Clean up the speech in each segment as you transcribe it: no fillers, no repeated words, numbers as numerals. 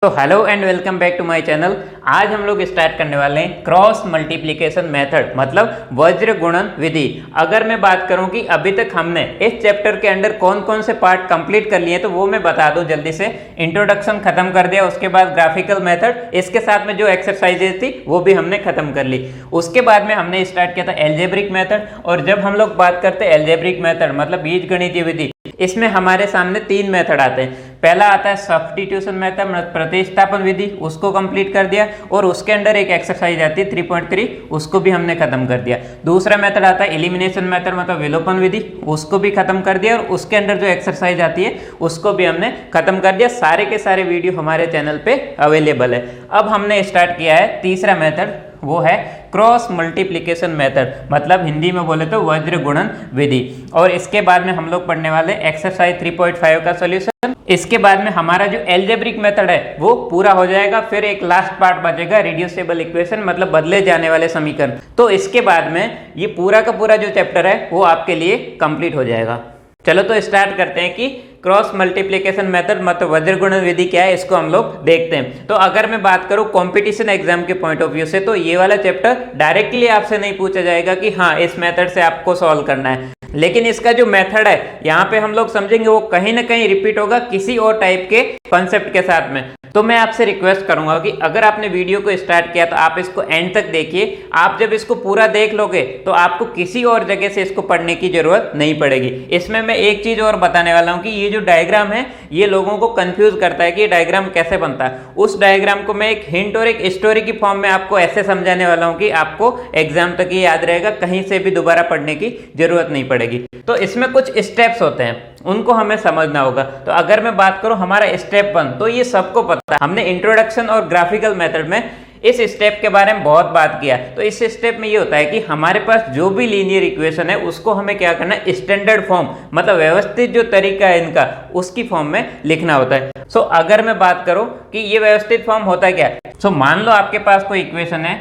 तो hello and welcome back to my channel. आज हम लोग स्टार्ट करने वाले हैं क्रॉस मल्टीप्लिकेशन मेथड, मतलब वज्र गुणन विधि। अगर मैं बात करूं कि अभी तक हमने इस चैप्टर के अंदर कौन कौन से पार्ट कंप्लीट कर लिए तो वो मैं बता दूं जल्दी से। इंट्रोडक्शन खत्म कर दिया, उसके बाद ग्राफिकल मेथड, इसके साथ में जो एक्सरसाइजेज थी वो भी हमने खत्म कर ली। उसके बाद में हमने स्टार्ट किया था एल्जेब्रिक मेथड। और जब हम लोग बात करते हैं एल्जेब्रिक मेथड मतलब बीजगणितीय विधि, इसमें हमारे सामने तीन मेथड आते हैं। पहला आता है सब्स्टिट्यूशन मेथड, प्रतिस्थापन विधि, उसको कंप्लीट कर दिया। और उसके अंदर एक एक्सरसाइज आती है 3.3, उसको भी हमने खत्म कर दिया। दूसरा मेथड आता है एलिमिनेशन मेथड मतलब विलोपन विधि, उसको भी खत्म कर दिया। और उसके अंदर जो एक्सरसाइज आती है उसको भी हमने खत्म कर दिया। सारे के सारे वीडियो हमारे चैनल पे अवेलेबल है। अब हमने स्टार्ट किया है तीसरा मेथड, वो है क्रॉस मल्टीप्लिकेशन मेथड, मतलब हिंदी में बोले तो वज्र गुणन विधि। और इसके बाद में हम लोग पढ़ने वाले एक्सरसाइज 3.5 का सॉल्यूशन। इसके बाद में हमारा जो एल्जेब्रिक मेथड है वो पूरा हो जाएगा। फिर एक लास्ट पार्ट बचेगा रिड्यूसिबल इक्वेशन मतलब बदले जाने वाले समीकरण। तो इसके बाद में ये पूरा का पूरा जो चैप्टर है वो आपके लिए कंप्लीट हो जाएगा। चलो तो स्टार्ट करते हैं कि क्रॉस मल्टीप्लिकेशन मेथड मतलब वज्र गुणन विधि क्या है, इसको हम लोग देखते हैं। तो अगर मैं बात करूं कंपटीशन एग्जाम के पॉइंट ऑफ व्यू से तो ये वाला चैप्टर डायरेक्टली आपसे नहीं पूछा जाएगा कि हाँ इस मेथड से आपको सॉल्व करना है, लेकिन इसका जो मेथड है यहाँ पे हम लोग समझेंगे वो कहीं ना कहीं रिपीट होगा किसी और टाइप के कॉन्सेप्ट के साथ में। तो मैं आपसे रिक्वेस्ट करूंगा कि अगर आपने वीडियो को स्टार्ट किया तो आप इसको एंड तक देखिए। आप जब इसको पूरा देख लोगे तो आपको किसी और जगह से इसको पढ़ने की जरूरत नहीं पड़ेगी। इसमें मैं एक चीज और बताने वाला हूं कि ये जो डायग्राम है ये लोगों को कंफ्यूज करता है कि ये डायग्राम कैसे बनता है। उस डायग्राम को मैं एक हिंट और एक स्टोरी की फॉर्म में आपको ऐसे समझाने वाला हूं कि आपको एग्जाम तक ये याद रहेगा, कहीं से भी दोबारा पढ़ने की जरूरत नहीं पड़ेगी। तो इसमें कुछ स्टेप्स होते हैं, उनको हमें समझना होगा। तो अगर मैं बात करूं हमारा स्टेप 1, तो ये सबको पता है, हमने इंट्रोडक्शन और ग्राफिकल मेथड में इस स्टेप के बारे में बहुत बात किया। तो इस स्टेप में ये होता है कि हमारे पास जो भी लीनियर इक्वेशन है उसको हमें क्या करना है, स्टैंडर्ड फॉर्म मतलब व्यवस्थित जो तरीका है इनका उसकी फॉर्म में लिखना होता है। सो अगर मैं बात करूं कि ये व्यवस्थित फॉर्म होता है क्या, सो मान लो आपके पास कोई इक्वेशन है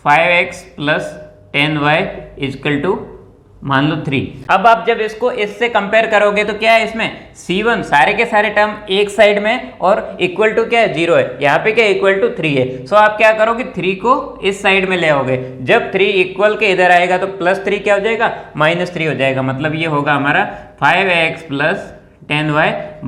5x + 10y = मान लो 3। अब आप जब इसको इससे कंपेयर करोगे तो क्या है, इसमें C1 सारे के सारे टर्म एक साइड में और इक्वल टू क्या है 0 है, यहाँ पे क्या इक्वल टू 3 है। सो आप क्या करोगे 3 को इस साइड में ले आओगे। जब 3 इक्वल के इधर आएगा तो +3 क्या हो जाएगा, -3 हो जाएगा। मतलब ये होगा हमारा 5x + 10y -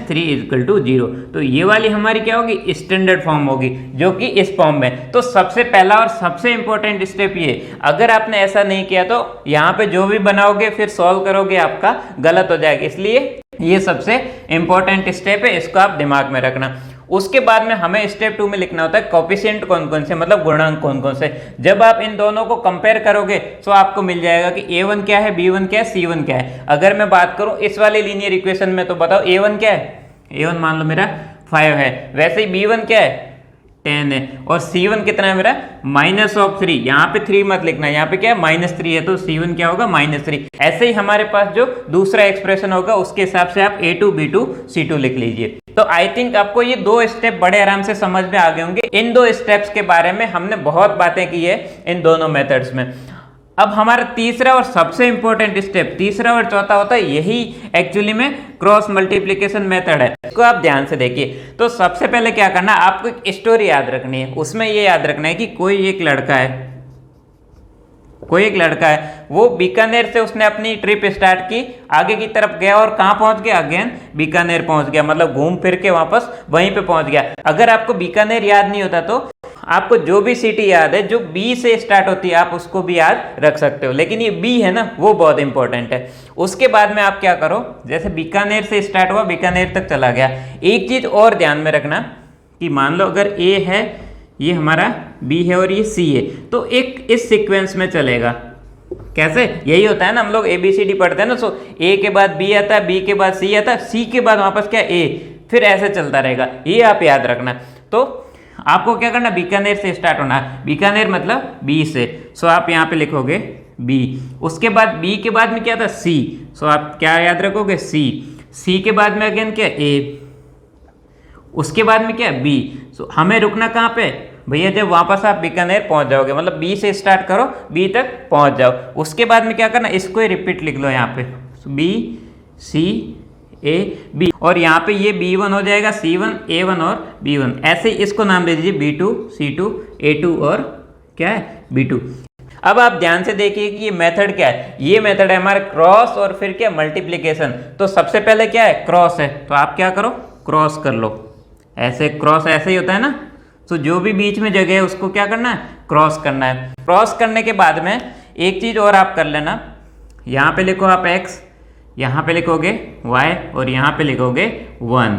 3 = 0। तो ये वाली हमारी क्या होगी, स्टैंडर्ड फॉर्म होगी, जो कि इस फॉर्म में। तो सबसे पहला और सबसे इंपॉर्टेंट स्टेप ये, अगर आपने ऐसा नहीं किया तो यहाँ पे जो भी बनाओगे फिर सॉल्व करोगे आपका गलत हो जाएगा। इसलिए ये सबसे इंपॉर्टेंट स्टेप है, इसको आप दिमाग में रखना। उसके बाद में हमें स्टेप 2 में लिखना होता है कोफिशिएंट कौन कौन से, मतलब गुणांक कौन कौन से। जब आप इन दोनों को कंपेयर करोगे तो आपको मिल जाएगा कि A1 क्या है, B1 क्या है, C1 क्या है। अगर मैं बात करूं इस वाले लीनियर इक्वेशन में तो बताओ A1 क्या है, A1 मान लो मेरा 5 है। वैसे ही B1 क्या है, 10 है। और C1 कितना है मेरा, -3। यहाँ पे 3 मत लिखना, यहाँ पे क्या है -3 है, तो C1 क्या होगा -3। ऐसे ही हमारे पास जो दूसरा एक्सप्रेशन होगा उसके हिसाब से आप A2 B2 C2 लिख लीजिए। तो आई थिंक आपको ये 2 स्टेप बड़े आराम से समझ में आ गए होंगे। इन 2 स्टेप्स के बारे में हमने बहुत बातें की है इन दोनों मेथड्स में। अब हमारा तीसरा और सबसे इंपॉर्टेंट स्टेप, तीसरा और चौथा होता है, यही एक्चुअली में क्रॉस मल्टीप्लिकेशन मेथड है। इसको आप ध्यान से देखिए। तो सबसे पहले क्या करना है, आपको एक स्टोरी याद रखनी है। उसमें ये याद रखना है कि कोई एक लड़का है, वो बीकानेर से उसने अपनी ट्रिप स्टार्ट की, आगे की तरफ गया और कहाँ पहुंच गया, अगेन बीकानेर पहुंच गया, मतलब घूम फिर के वापस वहीं पे पहुंच गया। अगर आपको बीकानेर याद नहीं होता तो आपको जो भी सिटी याद है जो बी से स्टार्ट होती है आप उसको भी याद रख सकते हो, लेकिन ये बी है ना वो बहुत इंपॉर्टेंट है। उसके बाद में आप क्या करो, जैसे बीकानेर से स्टार्ट हुआ बीकानेर तक चला गया। एक चीज और ध्यान में रखना कि मान लो अगर ए है, ये हमारा बी है और ये सी है, तो एक इस सीक्वेंस में चलेगा। कैसे, यही होता है ना, हम लोग ABCD पढ़ते हैं ना। सो ए के बाद बी आता है, बी के बाद सी आता है, सी के बाद वापस क्या ए, फिर ऐसे चलता रहेगा। ये आप याद रखना। तो आपको क्या करना, बीकानेर से स्टार्ट होना है, बीकानेर मतलब बी से। सो आप यहाँ पे लिखोगे बी। उसके बाद बी के बाद में क्या था, सी। सो आप क्या याद रखोगे, सी। सी के बाद में अगेन क्या, ए। उसके बाद में क्या, बी। सो हमें रुकना कहाँ पे भैया, जब वापस आप बीकानेर पहुंच जाओगे, मतलब बी से स्टार्ट करो, बी तक पहुंच जाओ। उसके बाद में क्या करना, इसको ही रिपीट लिख लो यहाँ पे, बी सी ए बी, और यहाँ पे ये B1 हो जाएगा C1 A1 और B1, ऐसे इसको नाम दे दीजिए B2 C2 A2 और क्या है B2। अब आप ध्यान से देखिए कि ये मेथड क्या है, ये मेथड है हमारा क्रॉस और फिर क्या मल्टीप्लिकेशन। तो सबसे पहले क्या है, क्रॉस है, तो आप क्या करो, क्रॉस कर लो, ऐसे क्रॉस ऐसे ही होता है ना, तो जो भी बीच में जगह है उसको क्या करना है, क्रॉस करना है। क्रॉस करने के बाद में एक चीज और आप कर लेना, यहाँ पे लिखो आप x, यहाँ पे लिखोगे y और यहाँ पे लिखोगे 1,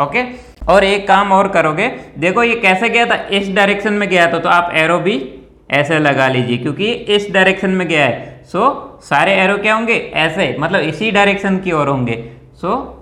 ओके। और एक काम और करोगे, देखो ये कैसे गया था, इस डायरेक्शन में गया था, तो आप एरो भी ऐसे लगा लीजिए क्योंकि इस डायरेक्शन में गया है, सो सारे एरो क्या होंगे, ऐसे, मतलब इसी डायरेक्शन की ओर होंगे। सो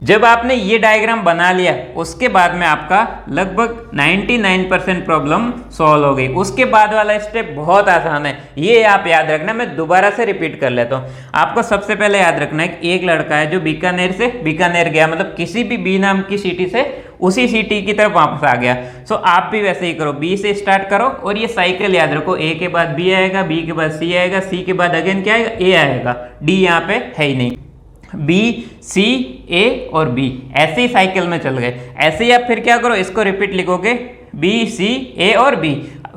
जब आपने ये डायग्राम बना लिया उसके बाद में आपका लगभग 99% प्रॉब्लम सॉल्व हो गई। उसके बाद वाला स्टेप बहुत आसान है, ये आप याद रखना, मैं दोबारा से रिपीट कर लेता हूँ। आपको सबसे पहले याद रखना है कि एक लड़का है जो बीकानेर से बीकानेर गया, मतलब किसी भी बी नाम की सिटी से उसी सिटी की तरफ वापस आ गया। सो आप भी वैसे ही करो, बी से स्टार्ट करो और ये साइकिल याद रखो, ए के बाद बी आएगा, बी के बाद सी आएगा, सी के बाद अगेन क्या आएगा, ए आएगा, डी यहाँ पे है ही नहीं, बी सी ए और बी, ऐसे ही साइकिल में चल गए। ऐसे ही आप फिर क्या करो, इसको रिपीट लिखोगे, बी सी ए और बी,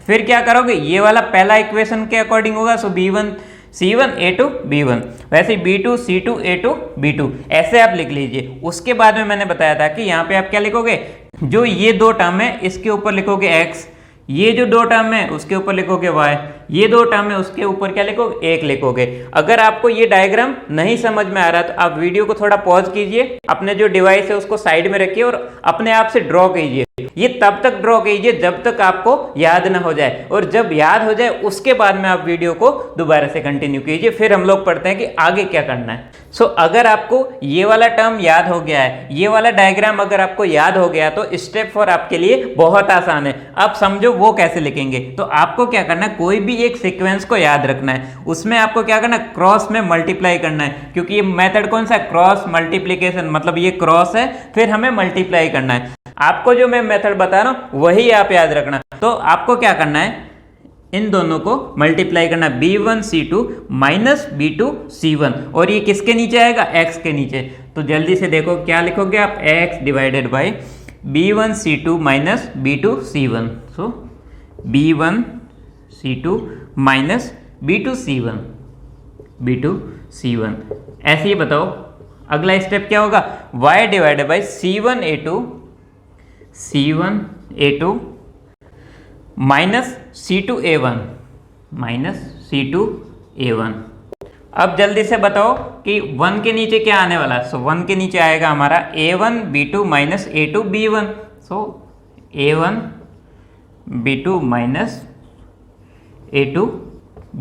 फिर क्या करोगे, ये वाला पहला इक्वेशन के अकॉर्डिंग होगा, सो B1 C1 A2 B1, वैसे B2 C2 A2 B2, ऐसे आप लिख लीजिए। उसके बाद में मैंने बताया था कि यहाँ पे आप क्या लिखोगे, जो ये दो टर्म है इसके ऊपर लिखोगे x, ये जो दो टर्म है उसके ऊपर लिखोगे y, ये दो टर्म है उसके ऊपर क्या लिखोगे, 1 लिखोगे। अगर आपको ये डायग्राम नहीं समझ में आ रहा तो आप वीडियो को थोड़ा पॉज कीजिए, अपने जो डिवाइस है उसको साइड में रखिए और अपने आप से ड्रॉ कीजिए। ये तब तक ड्रॉ कीजिए जब तक आपको याद ना हो जाए, और जब याद हो जाए उसके बाद में आप वीडियो को दोबारा से कंटिन्यू कीजिए। फिर हम लोग पढ़ते हैं कि आगे क्या करना है। सो अगर आपको ये वाला टर्म याद हो गया है, ये वाला डायग्राम अगर आपको याद हो गया, तो स्टेप 4 आपके लिए बहुत आसान है। अब समझो वो कैसे लिखेंगे। तो आपको क्या करना है, कोई भी एक सीक्वेंस को याद रखना है, उसमें आपको क्या करना है, क्रॉस में मल्टीप्लाई करना है, क्योंकि ये मेथड कौन सा है, क्रॉस मल्टीप्लीकेशन, मतलब ये क्रॉस है, फिर हमें मल्टीप्लाई करना है। आपको जो मैं मेथड बता रहा हूं वही आप याद रखना। तो आपको क्या करना है, इन दोनों को मल्टीप्लाई करना, B1 C2 minus B2 C1, और ये किसके नीचे आएगा, x के नीचे। तो जल्दी से देखो क्या लिखोगे आप, x divided by B1 C2 minus B2 C1, so B1 C2 minus B2 C1, B2 C1। ऐसे ही बताओ अगला स्टेप क्या होगा, y divided by C1 A2 minus C2 A1 minus C2 A1। अब जल्दी से बताओ कि 1 के नीचे क्या आने वाला है, सो 1 के नीचे आएगा हमारा A1 B2 minus A2 B1, सो A1 B2 minus A2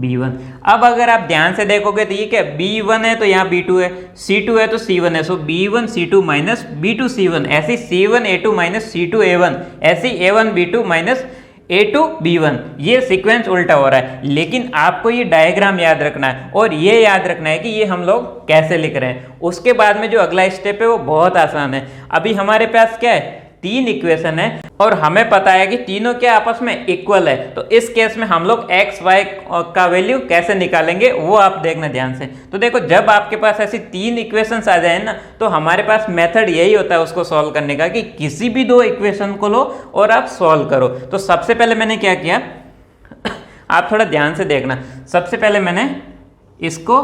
B1। अब अगर आप ध्यान से देखोगे तो ये क्या, B1 है तो यहाँ B2 है, C2 है तो C1 है, सो B1 C2 minus B2 C1, ऐसे C1 A2 minus C2 A1, ऐसे A1 B2 minus A2 B1। ये सीक्वेंस उल्टा हो रहा है, लेकिन आपको ये डायग्राम याद रखना है और ये याद रखना है कि ये हम लोग कैसे लिख रहे हैं। उसके बाद में जो अगला स्टेप है वो बहुत आसान है। अभी हमारे पास क्या है, 3 इक्वेशन है और हमें पता है कि तीनों क्या आपस में इक्वल है। तो इस केस में हम लोग x y का वैल्यू कैसे निकालेंगे वो आप देखना ध्यान से। तो देखो जब आपके पास ऐसी 3 इक्वेशंस आ जाए ना, तो हमारे पास मेथड यही होता है उसको सॉल्व करने का कि किसी भी 2 इक्वेशन को लो और आप सॉल्व करो। तो सबसे पहले मैंने क्या किया, आप थोड़ा ध्यान से देखना। सबसे पहले मैंने इसको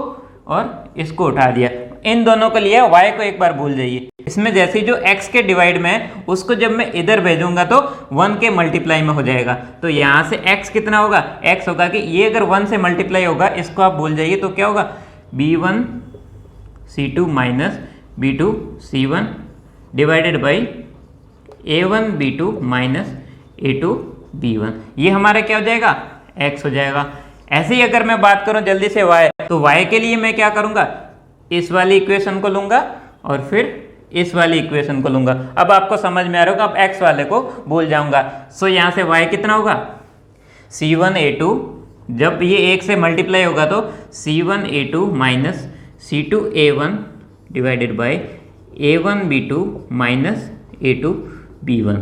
और इसको उठा दिया, इन दोनों को लिया, y को एक बार भूल जाइए। इसमें जैसे जो x के डिवाइड में है उसको जब मैं इधर भेजूंगा तो 1 के मल्टीप्लाई में हो जाएगा। तो यहाँ से x कितना होगा, x होगा कि ये अगर 1 से मल्टीप्लाई होगा, इसको आप भूल जाइए, तो क्या होगा B1 C2 minus B2 C1 divided by A1 B2 minus A2 B1। ये हमारा क्या हो जाएगा, x हो जाएगा। ऐसे ही अगर मैं बात करूं जल्दी से y, तो y के लिए मैं क्या करूंगा, इस वाली इक्वेशन को लूंगा और फिर इस वाली इक्वेशन को लूंगा। अब आपको समझ में आ रहा होगा, अब x वाले को भूल जाऊंगा। सो यहाँ से y कितना होगा, C1 A2, जब ये 1 से मल्टीप्लाई होगा तो C1 A2 minus C2 A1 divided by A1 B2 minus A2 B1।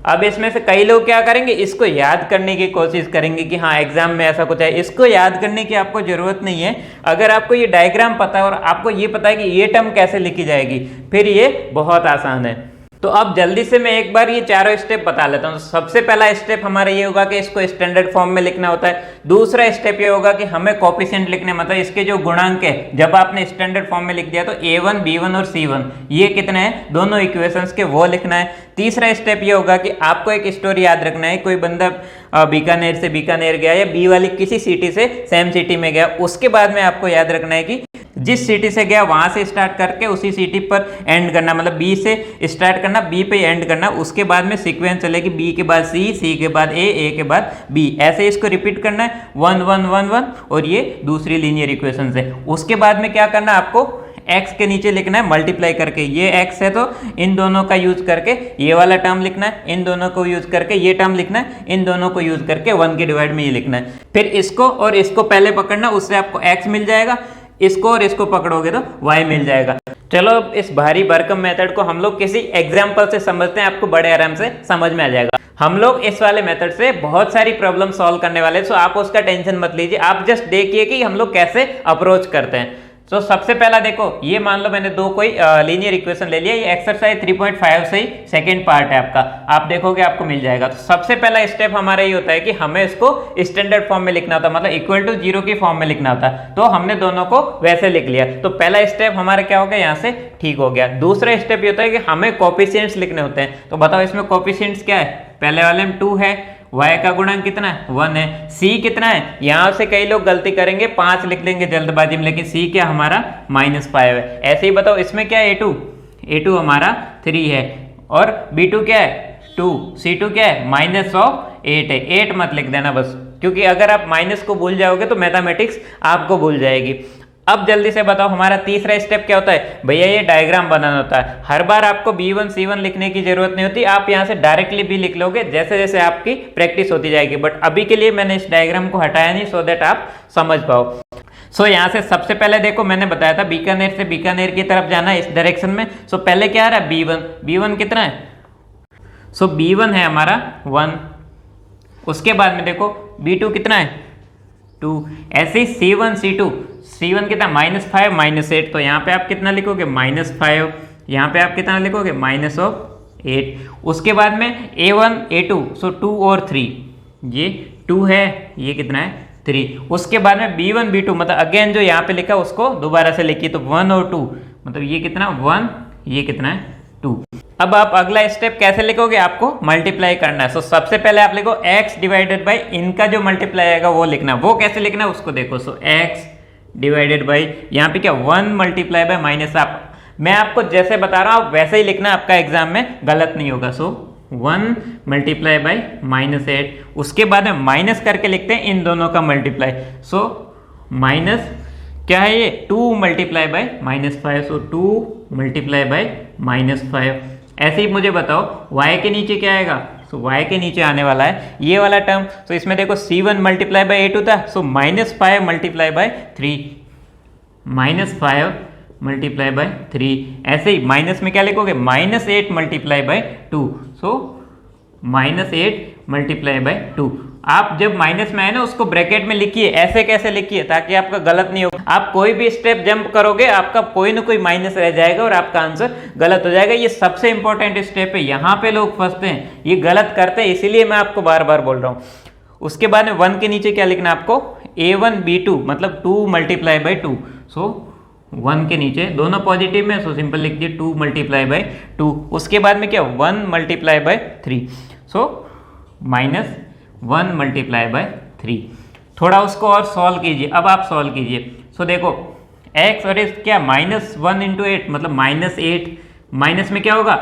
अब इसमें से कई लोग क्या करेंगे, इसको याद करने की कोशिश करेंगे कि हाँ एग्जाम में ऐसा कुछ है। इसको याद करने की आपको जरूरत नहीं है। अगर आपको ये डायग्राम पता है और आपको ये पता है कि ये टर्म कैसे लिखी जाएगी, फिर ये बहुत आसान है। तो अब जल्दी से मैं एक बार ये चारों स्टेप बता लेता हूँ। सबसे पहला स्टेप हमारा ये होगा कि इसको स्टैंडर्ड फॉर्म में लिखना होता है। दूसरा स्टेप ये होगा कि हमें कोफिशिएंट लिखने, मतलब इसके जो गुणांक है जब आपने स्टैंडर्ड फॉर्म में लिख दिया तो a1 b1 और c1 ये कितने हैं दोनों इक्वेशंस के, वो लिखना है। तीसरा स्टेप ये होगा कि आपको एक स्टोरी याद रखना है। कोई बंदा बीकानेर से बीकानेर गया या बी वाली किसी सिटी से सेम सिटी में गया, उसके बाद में आपको याद रखना है कि जिस सिटी से गया वहां से स्टार्ट करके उसी सिटी पर एंड करना, मतलब बी से स्टार्ट करना बी पे एंड करना। उसके बाद में सीक्वेंस चलेगी बी के बाद सी, सी के बाद ए के बाद बी, ऐसे इसको रिपीट करना है 1 1 1 1। और ये दूसरी लीनियर इक्वेशन है। उसके बाद में क्या करना है, आपको x के नीचे लिखना है मल्टीप्लाई करके। ये x है तो इन दोनों का यूज करके ये वाला टर्म लिखना है, इन दोनों को यूज करके ये टर्म लिखना है, इन दोनों को यूज करके 1 के डिवाइड में ये लिखना है। फिर इसको और इसको पहले पकड़ना, उससे आपको x मिल जाएगा। इसको और इसको पकड़ोगे तो y मिल जाएगा। चलो अब इस भारी भरकम मेथड को हम लोग किसी एग्जाम्पल से समझते हैं, आपको बड़े आराम से समझ में आ जाएगा। हम लोग इस वाले मेथड से बहुत सारी प्रॉब्लम सॉल्व करने वाले हैं, सो आप उसका टेंशन मत लीजिए। आप जस्ट देखिए कि हम लोग कैसे अप्रोच करते हैं। तो सबसे पहला देखो, ये मान लो मैंने दो कोई लीनियर इक्वेशन ले लिया। ये एक्सरसाइज 3.5 से ही सेकेंड पार्ट है आपका, आप देखोगे आपको मिल जाएगा। तो सबसे पहला स्टेप हमारा ये होता है कि हमें इसको स्टैंडर्ड फॉर्म में लिखना होता है, मतलब इक्वल टू 0 की फॉर्म में लिखना होता है। तो हमने दोनों को वैसे लिख लिया। तो पहला स्टेप हमारा क्या हो गया, यहाँ से ठीक हो गया। दूसरा स्टेप ये होता है कि हमें कोफिशिएंट्स लिखने होते हैं। तो बताओ इसमें कोफिशिएंट्स क्या है, पहले वाले में 2 है, y का गुणांक कितना है 1 है, c कितना है, यहां से कई लोग गलती करेंगे 5 लिख लेंगे जल्दबाजी में, लेकिन c क्या हमारा -5 है। ऐसे ही बताओ इसमें क्या है, a2 हमारा 3 है, और b2 क्या है 2, c2 क्या है -8 है। 8 मत लिख देना बस, क्योंकि अगर आप माइनस को भूल जाओगे तो मैथमेटिक्स आपको भूल जाएगी। अब जल्दी से बताओ हमारा तीसरा स्टेप क्या होता है, भैया ये डायग्राम बनाना होता है। हर बार आपको b1 c1 लिखने की जरूरत नहीं होती, आप यहाँ से डायरेक्टली भी लिख लोगे जैसे जैसे आपकी प्रैक्टिस होती जाएगी। बट अभी के लिए मैंने इस डायग्राम को हटाया नहीं, सो दैट आप समझ पाओ। सो यहाँ से सबसे पहले देखो मैंने बताया था बीकानेर से बीकानेर की तरफ जाना है इस डायरेक्शन में। सो पहले क्या आ रहा है b1 कितना है, सो b1 है हमारा 1। उसके बाद में देखो b2 कितना है 2। ऐसे ही c1 कितना -5 -8, तो यहाँ पे आप कितना लिखोगे -5, यहाँ पे आप कितना लिखोगे -8। उसके बाद में a1 a2, सो 2 और 3, ये 2 है, ये कितना है 3। उसके बाद में b1 b2, मतलब अगेन जो यहाँ पे लिखा उसको दोबारा से लिखिए, तो 1 और 2, मतलब ये कितना 1, ये कितना है 2। अब आप अगला स्टेप कैसे लिखोगे, आपको मल्टीप्लाई करना है। सो सबसे पहले आप लिखो x डिवाइडेड बाई इनका जो मल्टीप्लाई आएगा वो लिखना। वो कैसे लिखना है उसको देखो। सो x डिवाइडेड बाई यहाँ पे क्या 1 मल्टीप्लाई बाई माइनस, आप मैं आपको जैसे बता रहा हूँ आप वैसे ही लिखना, आपका एग्जाम में गलत नहीं होगा। सो 1 मल्टीप्लाई बाई -8। उसके बाद में माइनस करके लिखते हैं इन दोनों का मल्टीप्लाई। सो माइनस क्या है ये 2 multiply by -5, so 2 multiply by -5। ऐसे ही मुझे बताओ y के नीचे क्या आएगा, सो y के नीचे आने वाला है ये वाला टर्म। सो इसमें देखो c1 मल्टीप्लाई बाई a2 था, सो -5 मल्टीप्लाई बाई 3, -5 मल्टीप्लाई बाई 3। ऐसे ही माइनस में क्या लिखोगे -8 multiply by 2, so -8 multiply by 2। आप जब माइनस में आए ना उसको ब्रैकेट में लिखिए, ऐसे कैसे लिखिए ताकि आपका गलत नहीं हो। आप कोई भी स्टेप जंप करोगे आपका कोई ना कोई माइनस रह जाएगा और आपका आंसर गलत हो जाएगा। ये सबसे इंपॉर्टेंट स्टेप है, यहाँ पे लोग फंसते हैं, ये गलत करते हैं, इसीलिए मैं आपको बार बार बोल रहा हूँ। उसके बाद में 1 के नीचे क्या लिखना आपको a1 b2, मतलब 2 मल्टीप्लाई बाई 2। सो 1 के नीचे दोनों पॉजिटिव में, सो सिंपल लिख दिए 2 मल्टीप्लाई बाई 2। उसके बाद में क्या 1 multiply by 3, so -1 multiply by 3। थोड़ा उसको और सॉल्व कीजिए, अब आप सॉल्व कीजिए। सो देखो x और इस क्या -1 × 8 मतलब -8, माइनस में क्या होगा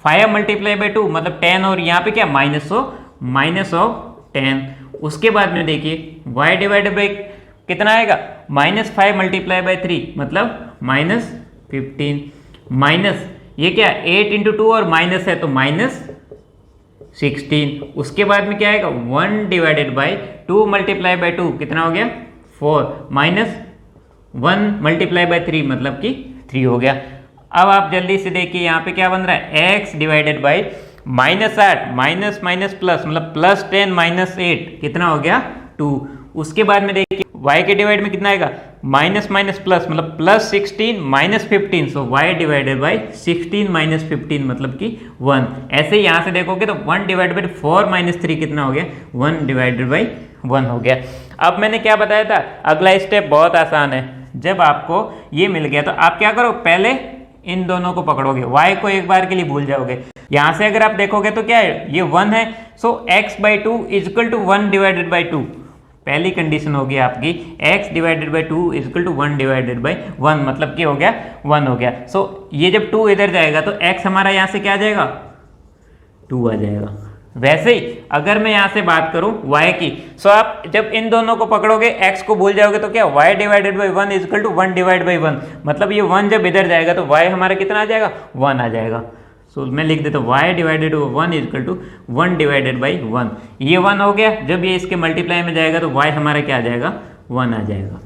5 मल्टीप्लाई बाई 2 मतलब 10, और यहाँ पे क्या -10। उसके बाद में देखिए y डिवाइडेड बाई कितना आएगा -5 मल्टीप्लाई बाई 3 मतलब -15, माइनस ये क्या 8 × 2 और माइनस है तो -16। उसके बाद में क्या आएगा 1 डिवाइडेड बाई 2 मल्टीप्लाई बाई 2 कितना हो गया 4, -1 मल्टीप्लाई बाई 3 मतलब कि 3 हो गया। अब आप जल्दी से देखिए यहाँ पे क्या बन रहा है x divided by -8 minus minus plus मतलब +10 -8 कितना हो गया 2। उसके बाद में देखिए y के डिवाइड में कितना आएगा माइनस माइनस प्लस मतलब +16 -15 सो y डिवाइडेड बाई 16 -15 मतलब कि 1। ऐसे ही यहाँ से देखोगे तो 1 डिवाइड बाई 4 - 3 कितना हो गया 1 डिवाइडेड बाई 1 हो गया। अब मैंने क्या बताया था, अगला स्टेप बहुत आसान है। जब आपको ये मिल गया तो आप क्या करो, पहले इन दोनों को पकड़ोगे, y को एक बार के लिए भूल जाओगे। यहां से अगर आप देखोगे तो क्या है, ये 1 है, so x/2 equal to 1 divided by 2। पहली कंडीशन होगी आपकी x divided by 2 equal to 1 divided by 1 मतलब कि हो गया 1 हो गया। सो ये जब 2 इधर जाएगा तो x हमारा यहां से क्या आ जाएगा 2 आ जाएगा। वैसे ही अगर मैं यहां से बात करूं y की, सो आप जब इन दोनों को पकड़ोगे x को भूल जाओगे तो क्या y divided by 1 equal to 1 divide by 1 मतलब ये 1 जब इधर जाएगा तो y हमारा कितना आ जाएगा 1 आ जाएगा। सो मैं लिख देता हूँ y divided 1 equal to 1 divided by 1। ये 1 हो गया, जब ये इसके मल्टीप्लाई में जाएगा तो y हमारा क्या आ जाएगा 1 आ जाएगा।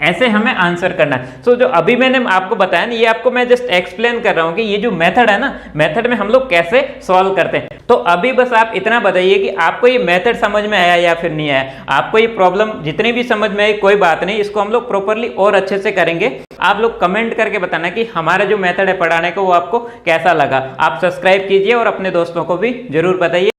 ऐसे हमें आंसर करना है। सो जो अभी मैंने आपको बताया ना, ये आपको मैं जस्ट एक्सप्लेन कर रहा हूं कि ये जो मेथड है ना, मेथड में हम लोग कैसे सॉल्व करते हैं। तो अभी बस आप इतना बताइए कि आपको ये मेथड समझ में आया या फिर नहीं आया। आपको ये प्रॉब्लम जितनी भी समझ में आई कोई बात नहीं, इसको हम लोग प्रॉपरली और अच्छे से करेंगे। आप लोग कमेंट करके बताना कि हमारा जो मेथड है पढ़ाने का वो आपको कैसा लगा। आप सब्सक्राइब कीजिए और अपने दोस्तों को भी जरूर बताइए।